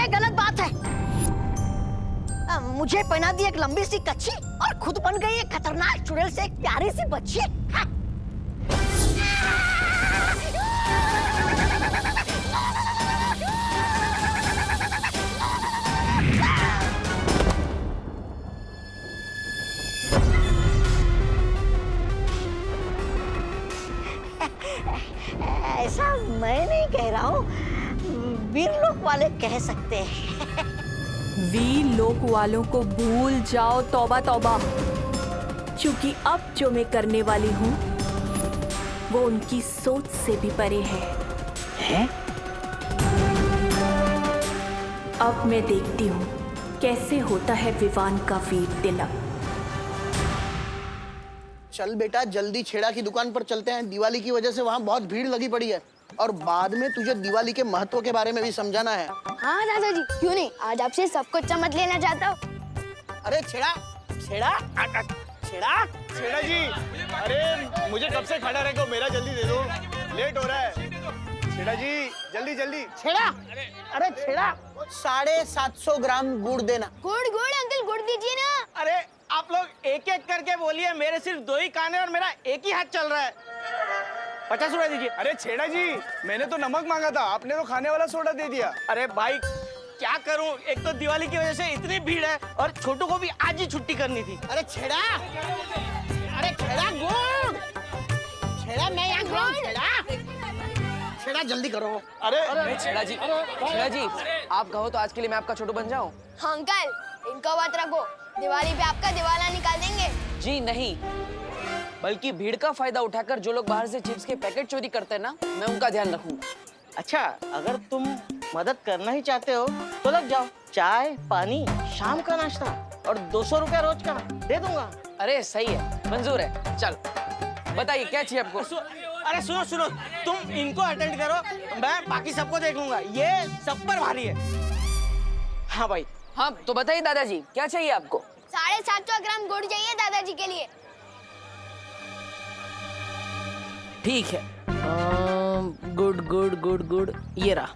गलत बात है। मुझे पहना दी एक लंबी सी कच्ची और खुद बन गई एक खतरनाक चुड़ैल से एक प्यारी सी बच्ची। हाँ। ऐसा मैं नहीं कह रहा हूँ, वीरलोक वाले कह सकते हैं। वीरलोक वालों को भूल जाओ, तौबा तौबा। क्योंकि अब जो मैं करने वाली हूँ वो उनकी सोच से भी परे है? अब मैं देखती हूँ कैसे होता है विवान का वीर तिलक। चल बेटा, जल्दी छेड़ा की दुकान पर चलते हैं। दिवाली की वजह से वहाँ बहुत भीड़ लगी पड़ी है और बाद में तुझे दिवाली के महत्व के बारे में भी समझाना है। हाँ दादाजी, क्यों नहीं, आज आपसे सब कुछ समझ लेना चाहता हूँ। अरे छेड़ा छेड़ा छेड़ा छेड़ा जी, अरे मुझे कब से खड़ा रखो, मेरा जल्दी दे दो, लेट हो रहा है। छेड़ा जी जल्दी जल्दी। छेड़ा, अरे छेड़ा 750 ग्राम गुड़ देना। गुड़ गुड़ अंकल, गुड़ दीजिए ना। अरे आप लोग एक एक करके बोलिए, मेरे सिर्फ 2 ही कान है और मेरा एक ही हाथ चल रहा है। 50 रुपए दीजिए। अरे छेड़ा जी, मैंने तो नमक मांगा था, आपने तो खाने वाला सोडा दे दिया। अरे भाई क्या करूं, एक तो दिवाली की वजह से इतनी भीड़ है और छोटू को भी आज ही छुट्टी करनी थी। अरे छेड़ा, अरे छेड़ा गुड़, छेड़ा मैं यहाँ खड़ा हूँ। छेड़ा छेड़ा जल्दी करो। अरे छेड़ा जी, आप कहो तो आज के लिए मैं आपका छोटू बन जाऊं? हाँ अंकल, इनको बात रखो, दिवाली पे आपका दिवाला निकाल देंगे। जी नहीं, बल्कि भीड़ का फायदा उठाकर जो लोग बाहर से चिप्स के पैकेट चोरी करते हैं ना, मैं उनका ध्यान रखूंगा। अच्छा, अगर तुम मदद करना ही चाहते हो तो लग जाओ। चाय पानी, शाम का नाश्ता और 200 रुपया रोज का दे दूंगा। अरे सही है, मंजूर है। चल बताइए क्या चाहिए आपको? अरे सुनो सुनो, तुम इनको अटेंड करो, मैं बाकी सबको देखूंगा, ये सब पर भारी है। हाँ भाई। हाँ तो बताइए दादाजी, क्या चाहिए आपको? 750 ग्राम गुड़ चाहिए दादाजी के लिए। ठीक है, गुड गुड गुड गुड, ये रहा।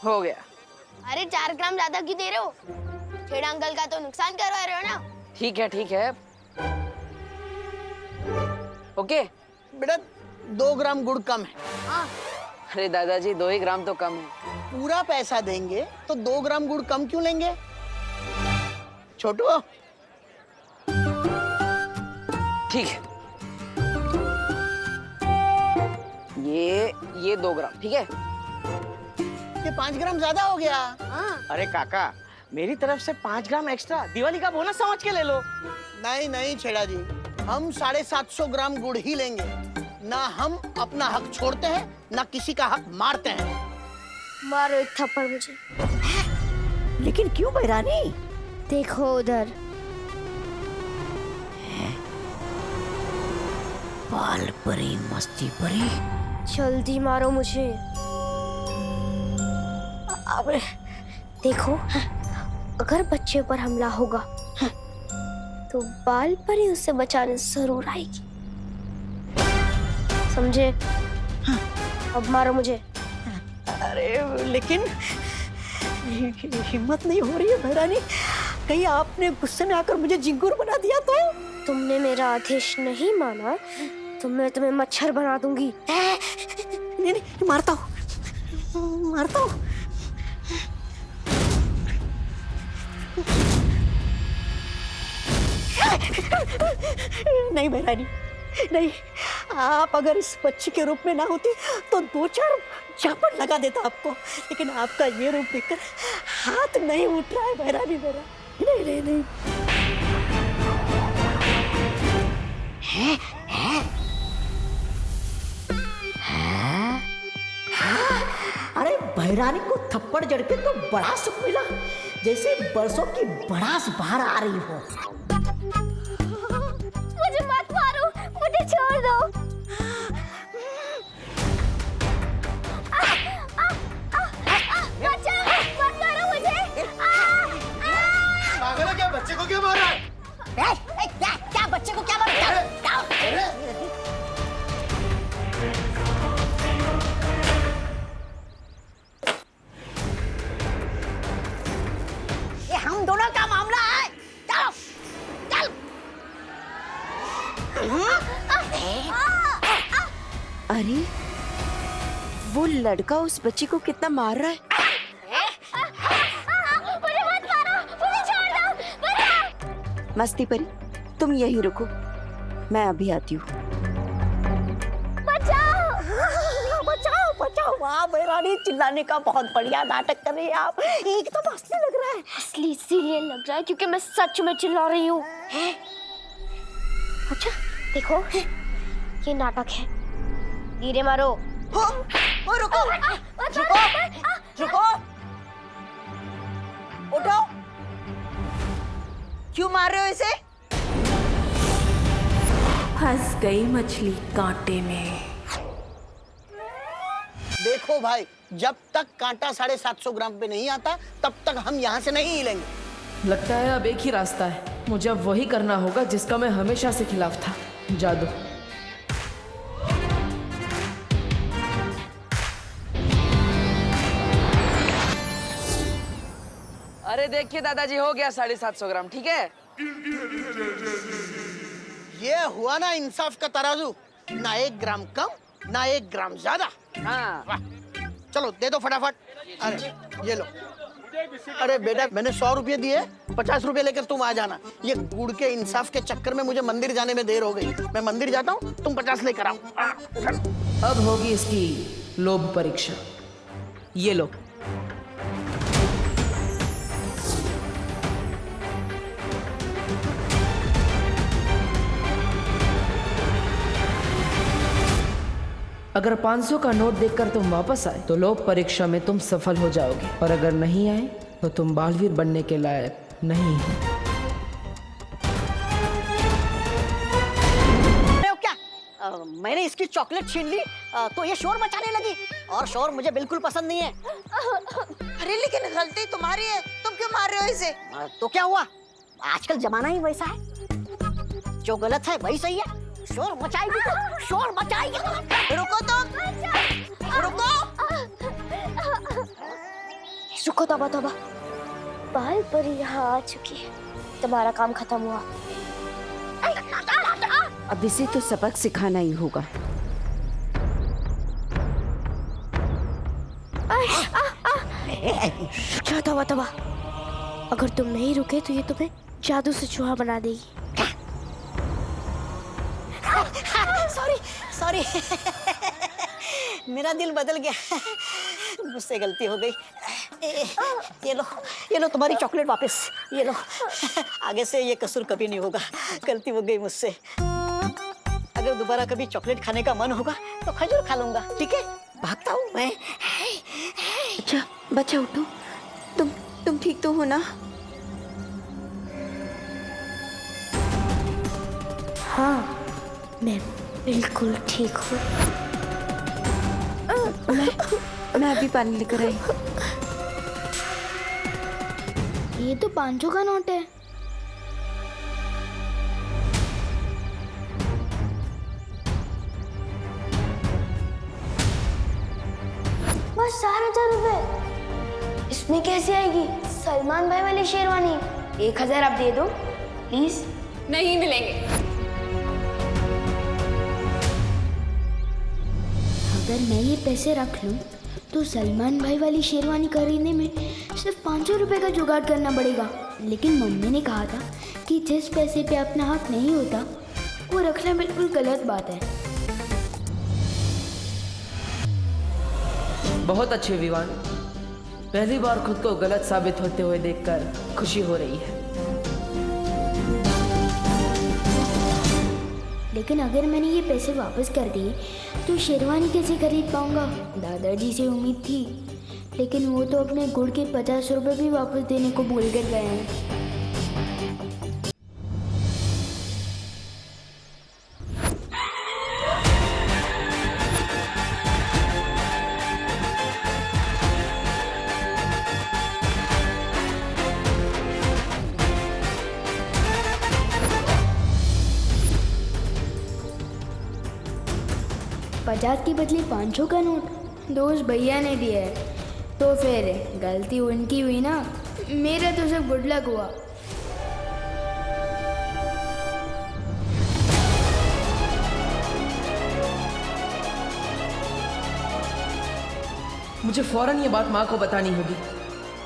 हो गया। अरे 4 ग्राम ज्यादा क्यों दे रहे हो? छेड़ा अंकल का तो नुकसान करवा रहे हो ना। ठीक है। ओके। बेटा 2 ग्राम गुड़ कम है। हाँ। अरे दादाजी 2 ही ग्राम तो कम है। पूरा पैसा देंगे तो 2 ग्राम गुड़ कम क्यों लेंगे? छोटू ठीक है, ये 2 ग्राम ठीक है। ये 5 ग्राम ज्यादा हो गया। हाँ। अरे काका, मेरी तरफ से 5 ग्राम एक्स्ट्रा दिवाली का बोनस समझ के ले लो। नहीं छेड़ा जी, हम 750 ग्राम गुड़ ही लेंगे। ना हम अपना हक छोड़ते हैं, ना किसी का हक मारते हैं। मारो एक थप्पड़ मुझे। लेकिन क्यों बहरानी? देखो उधर। बाल परी मस्ती परी। जल्दी मारो मुझे। अब देखो, अगर बच्चे पर हमला होगा तो बाल परी उसे बचाने जरूर आएगी, समझे? अब मारो मुझे। अरे लेकिन हिम्मत नहीं हो रही है बहरानी, कहीं आपने गुस्से में आकर मुझे झिंगुर बना दिया तो? तुमने मेरा आदेश नहीं माना तो मैं तुम्हें मच्छर बना दूंगी। नहीं, मारता हूँ। नहीं बहरानी, नहीं, आप अगर इस बच्ची के रूप में ना होती तो 2-4 झापड़ लगा देता आपको, लेकिन आपका ये रूप देखकर हाथ नहीं उठ रहा है बहरानी मेरा। नहीं। अरे बहरानी को थप्पड़ जड़ के तो बड़ा सुख मिला, जैसे बरसों की भड़ास बाहर आ रही हो। मुझे मत मारो, मुझे छोड़ दो। बचाओ, मत मारो मुझे। पागल है क्या अरे वो लड़का उस बच्ची को कितना मार रहा है। मुझे मत मारो, मुझे छोड़ दो। मस्ती परी, तुम यहीं रुको, मैं अभी आती हूँ। बचाओ बचाओ। वाह भैरानी, चिल्लाने का बहुत बढ़िया नाटक कर रही है आप, एकदम असली लग रहा है। असली इसीलिए लग रहा है क्योंकि मैं सच में चिल्ला रही हूँ। अच्छा देखो, ये नाटक है। धीरे मारो। रुको रुको रुको, उठो। क्यों मार रहे हो इसे? फंस गई मछली कांटे में। देखो भाई, जब तक कांटा 750 ग्राम पे नहीं आता तब तक हम यहाँ से नहीं हिलेंगे। लगता है अब एक ही रास्ता है, मुझे अब वही करना होगा जिसका मैं हमेशा से खिलाफ था, जादू। अरे देखिए दादाजी, हो गया 750 ग्राम, ठीक है। ये हुआ ना इंसाफ का तराजू, ना 1 ग्राम कम ना 1 ग्राम ज्यादा। हाँ वाह, चलो दे दो फटाफट। अरे ये लो। अरे बेटा, मैंने 100 रुपये दिए, 50 रुपये लेकर तुम आ जाना। ये गुड़ के इंसाफ के चक्कर में मुझे मंदिर जाने में देर हो गई। मैं मंदिर जाता हूँ, तुम 50 लेकर आओ। अब होगी इसकी लोभ परीक्षा। ये लो। अगर 500 का नोट देखकर तुम वापस आए तो लोभ परीक्षा में तुम सफल हो जाओगे, और अगर नहीं आए तो तुम बालवीर बनने के लायक नहीं हो। क्या मैंने इसकी चॉकलेट छीन ली तो ये शोर मचाने लगी, और शोर मुझे बिल्कुल पसंद नहीं है। अरे लेकिन गलती तुम्हारी है, तुम क्यों मार रहे हो इसे? तो क्या हुआ, आजकल जमाना ही वैसा है, जो गलत है वही सही है। शोर मचाएगी तो शोर मचाएगी। रुको तुम, रुको। रुको, तोबा तोबा, बाल परी यहाँ आ चुकी है, तुम्हारा काम खत्म हुआ। अब इसे तो सबक सिखाना ही होगा। क्या तोबा तोबा, अगर तुम नहीं रुके तो ये तुम्हें जादू से चूहा बना देगी। सॉरी सॉरी, मेरा दिल बदल गया, मुझसे गलती हो गई। ये लो तुम्हारी चॉकलेट वापस, ये लो। आगे से ये कसूर कभी नहीं होगा, गलती हो गई मुझसे। अगर दोबारा कभी चॉकलेट खाने का मन होगा तो खजूर खा लूंगा, ठीक है? भागता हूँ मैं। अच्छा बच्चा उठो, तुम ठीक तो हो ना? हाँ, मैं बिल्कुल ठीक हूँ। मैं अभी पानी लेकर आई। ये तो 500 का नोट है। बस 4,000 रुपए, इसमें कैसे आएगी? सलमान भाई वाली शेरवानी। 1,000 आप दे दो प्लीज। नहीं मिलेंगे। अगर मैं ये पैसे रख लूं तो सलमान भाई वाली शेरवानी खरीदने में सिर्फ 500 रुपए का जुगाड़ करना पड़ेगा। लेकिन मम्मी ने कहा था कि जिस पैसे पे अपना हक नहीं होता वो रखना बिल्कुल गलत बात है। बहुत अच्छे विवान, पहली बार खुद को गलत साबित होते हुए देखकर खुशी हो रही है। लेकिन अगर मैंने ये पैसे वापस कर दिए तो शेरवानी कैसे खरीद पाऊंगा? दादाजी से उम्मीद थी, लेकिन वो तो अपने गुड़ के 50 रुपए भी वापस देने को भूल कर गए हैं। पचास की बदले 500 का नोट दोस्त भैया ने दिया है, तो फिर गलती उनकी हुई ना, मेरा तो सब गुड लक हुआ। मुझे फौरन ये बात माँ को बतानी होगी।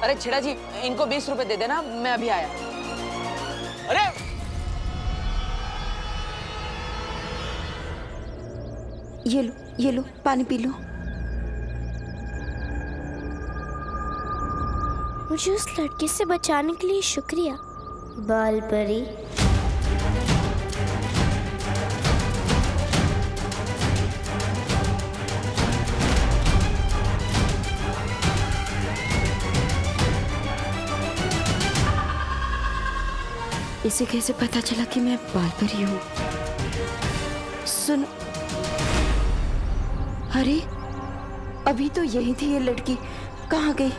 अरे छेड़ा जी, इनको 20 रुपए दे देना, मैं अभी आया। अरे ये लो पानी पी लो। मुझे उस लड़के से बचाने के लिए शुक्रिया बाल परी। इसे कैसे पता चला कि मैं बाल परी हूँ? सुन, अरे अभी तो यही थी ये लड़की, कहाँ गई?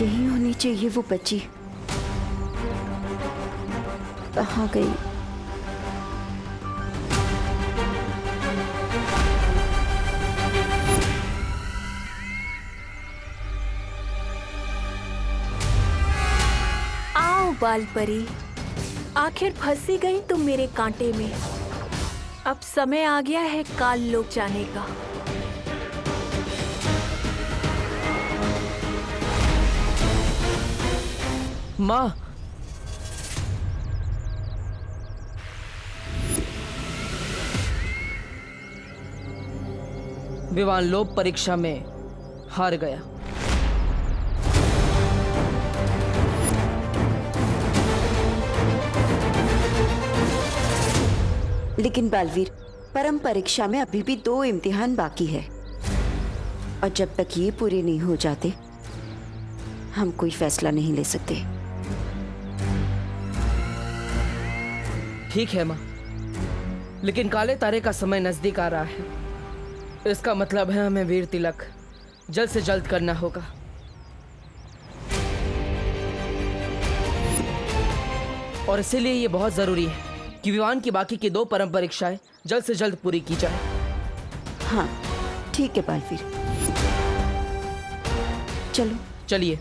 यही होनी चाहिए वो बच्ची। कहाँ गई? आओ बाल परी, आखिर फंसी गई तुम मेरे कांटे में। अब समय आ गया है काल लोक जाने का। माँ, विवान लोक परीक्षा में हार गया। लेकिन बालवीर, परम परीक्षा में अभी भी 2 इम्तिहान बाकी है और जब तक ये पूरे नहीं हो जाते हम कोई फैसला नहीं ले सकते। ठीक है माँ, लेकिन काले तारे का समय नजदीक आ रहा है। इसका मतलब है हमें वीर तिलक जल्द से जल्द करना होगा। और इसीलिए ये बहुत जरूरी है कि विवान की बाकी की 2 परम परीक्षाएं जल्द से जल्द पूरी की जाए। हाँ ठीक है बालवीर, चलो। चलिए।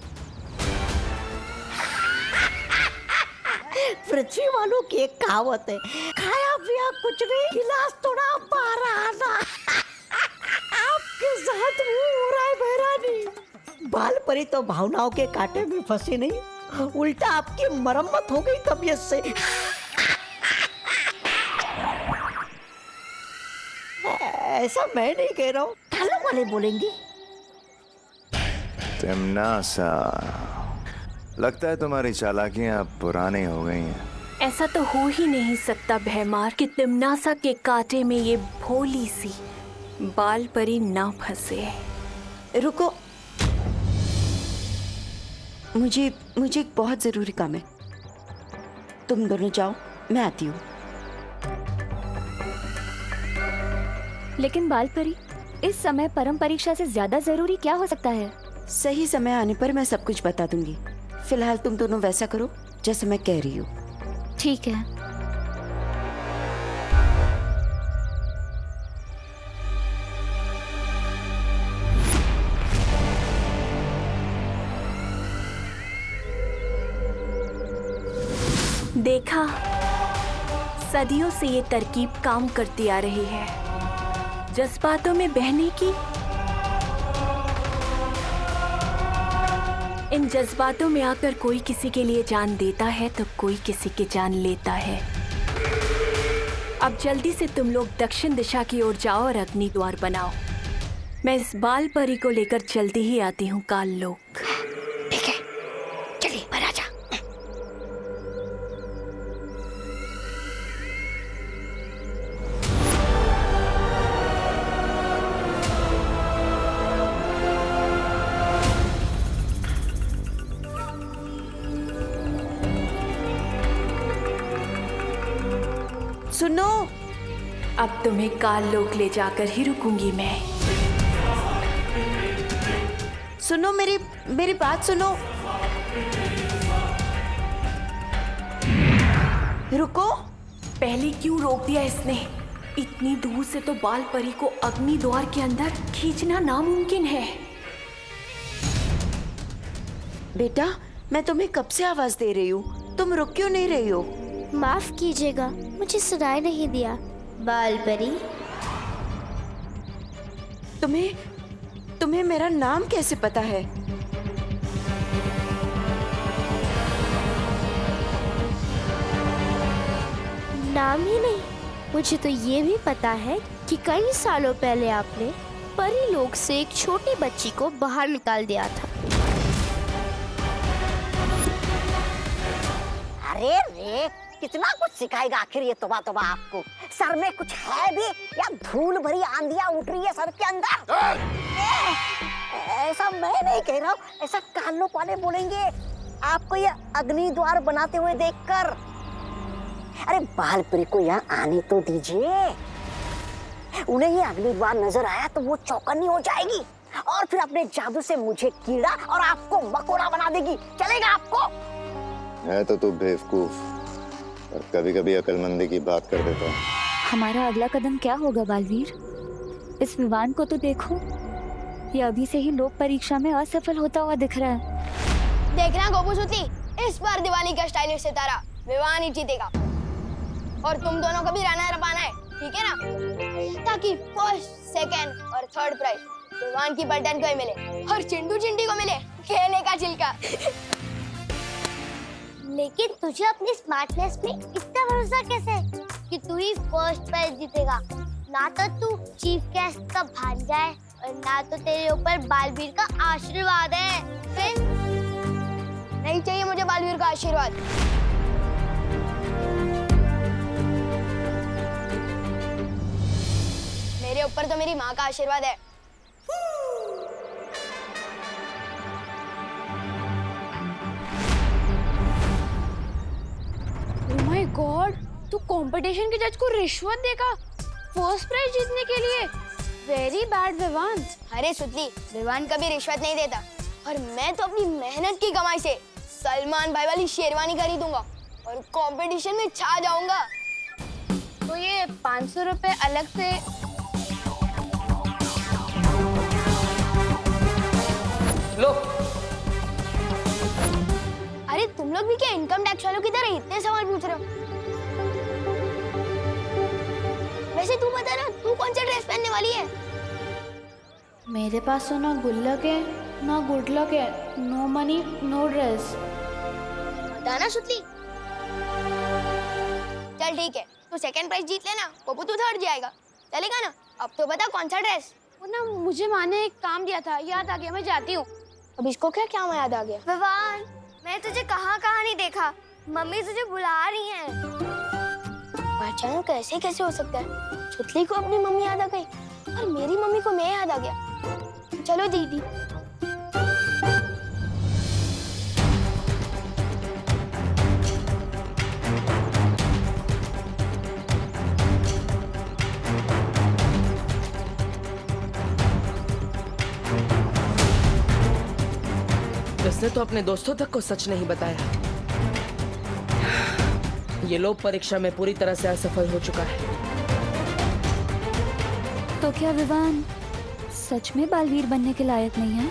पृथ्वी वालों की एक कहावत है, खाया पिया कुछ नहीं, गिलास थोड़ा बारा आना। आपके साथ वो हो रहा है बहरानी। बाल परी तो भावनाओं के कांटे में फंसी नहीं, उल्टा आपकी मरम्मत हो गई तबीयत से। ऐसा मैं नहीं कह रहा हूँ, थालों वाले बोलेंगे। तिमनासा, लगता है तुम्हारी चालाकियां अब पुरानी हो गई हैं। ऐसा तो हो ही नहीं सकता भैमार कि तिमनासा के कांटे में ये भोली सी बाल परी ना फंसे। रुको, मुझे एक बहुत जरूरी काम है। तुम दोनों जाओ, मैं आती हूँ। लेकिन बाल परी, इस समय परम परीक्षा से ज्यादा जरूरी क्या हो सकता है? सही समय आने पर मैं सब कुछ बता दूंगी। फिलहाल तुम दोनों वैसा करो जैसे मैं कह रही हूँ। ठीक है। देखा, सदियों से ये तरकीब काम करती आ रही है। जज्बातों में बहने की, इन जज्बातों में आकर कोई किसी के लिए जान देता है तो कोई किसी की जान लेता है। अब जल्दी से तुम लोग दक्षिण दिशा की ओर जाओ और अग्नि द्वार बनाओ। मैं इस बाल परी को लेकर जल्दी ही आती हूँ काल लोक। ठीक है, चलिए पर आजा। सुनो, अब तुम्हें काल लोक ले जाकर ही रुकूंगी मैं। सुनो, मेरी बात सुनो। रुको। पहले क्यों रोक दिया इसने? इतनी दूर से तो बाल परी को अग्नि द्वार के अंदर खींचना नामुमकिन है। बेटा, मैं तुम्हें कब से आवाज दे रही हूँ, तुम रुक क्यों नहीं रही हो? माफ कीजिएगा, मुझे सुनाई नहीं दिया। बाल परी, तुम्हें मेरा नाम कैसे पता है? नाम ही नहीं, मुझे तो ये भी पता है कि कई सालों पहले आपने परी लोक से एक छोटी बच्ची को बाहर निकाल दिया था। अरे रे, कितना कुछ सिखाएगा आखिर ये तोबा तोबा आपको। सर में कुछ है भी या धूल भरी आंधियां उठ रही है सर के अंदर? ऐसा मैं नहीं कह रहा हूँ, ऐसा कानों वाले बोलेंगे आपको ये अग्नि द्वार बनाते हुए देखकर। अरे बालपरी को यहाँ आने तो दीजिए, उन्हें ये अग्नि द्वार नजर आया तो वो चौकन्नी हो जाएगी और फिर अपने जादू से मुझे कीड़ा और आपको मकोड़ा बना देगी। चलेगा आपको? है तो तू बेवकूफ, और कभी कभी अकलमंदी की बात कर देता है। हमारा अगला कदम क्या होगा बालवीर? इस विवान को तो देखो, ये अभी से ही लोक परीक्षा में असफल होता हुआ दिख रहा है। देखना गोपूसुती, इस बार दिवाली का स्टाइलिश सितारा विवान ही जीतेगा और तुम दोनों को भी रनर अप आना है, ठीक है ना? ताकि फर्स्ट, सेकंड और थर्ड प्राइज विवान की बटन को ही मिले और चिंटू चिंटी को मिले खेलने का छिलका। लेकिन तुझे अपनी स्मार्टनेस पे इतना भरोसा कैसे है कि तू ही फर्स्ट प्राइज जीतेगा? ना तो तू चीफ गेस्ट का भांजा है और ना तो तेरे ऊपर बालवीर का आशीर्वाद है। फिर नहीं चाहिए मुझे बालवीर का आशीर्वाद। मेरे ऊपर तो मेरी माँ का आशीर्वाद है। ओह माय गॉड, तू कंपटीशन के जज को रिश्वत देगा फर्स्ट प्राइज जीतने के लिए? Very bad Vivaan. अरे सुतली, विवान कभी रिश्वत नहीं देता और मैं तो अपनी मेहनत की कमाई से सलमान भाई वाली शेरवानी खरीदूंगा और कंपटीशन में छा जाऊंगा। तो ये 500 रुपए अलग से लो। अरे तुम लोग भी क्या इनकम टैक्स वालों की तरह इतने सवाल पूछ रहे हो? वैसे तू बता ना, तू कौन सा ड्रेस पहनने वाली है? मेरे पास तो ना गुल्लक है ना गुड लक है, नो मनी नो ड्रेस। बता ना सुतली। चल ठीक है, तू सेकंड प्राइज जीत लेना, पप्पू तू थर्ड जाएगा, चलेगा ना? अब तो बता कौन सा ड्रेस? वो ना मुझे माँ ने एक काम दिया था, याद आ गया, मैं जाती हूँ। अब इसको क्या क्या याद आ गया? विवान, मैं तुझे कहाँ नहीं देखा, मम्मी तुझे बुला रही हैं। अचानक कैसे कैसे हो सकता है? सुतली को अपनी मम्मी याद आ गई और मेरी मम्मी को मैं याद आ गया। चलो दीदी। इसने तो अपने दोस्तों तक को सच नहीं बताया। ये लोक परीक्षा में पूरी तरह से असफल हो चुका है। तो क्या विवान सच में बालवीर बनने के लायक नहीं है?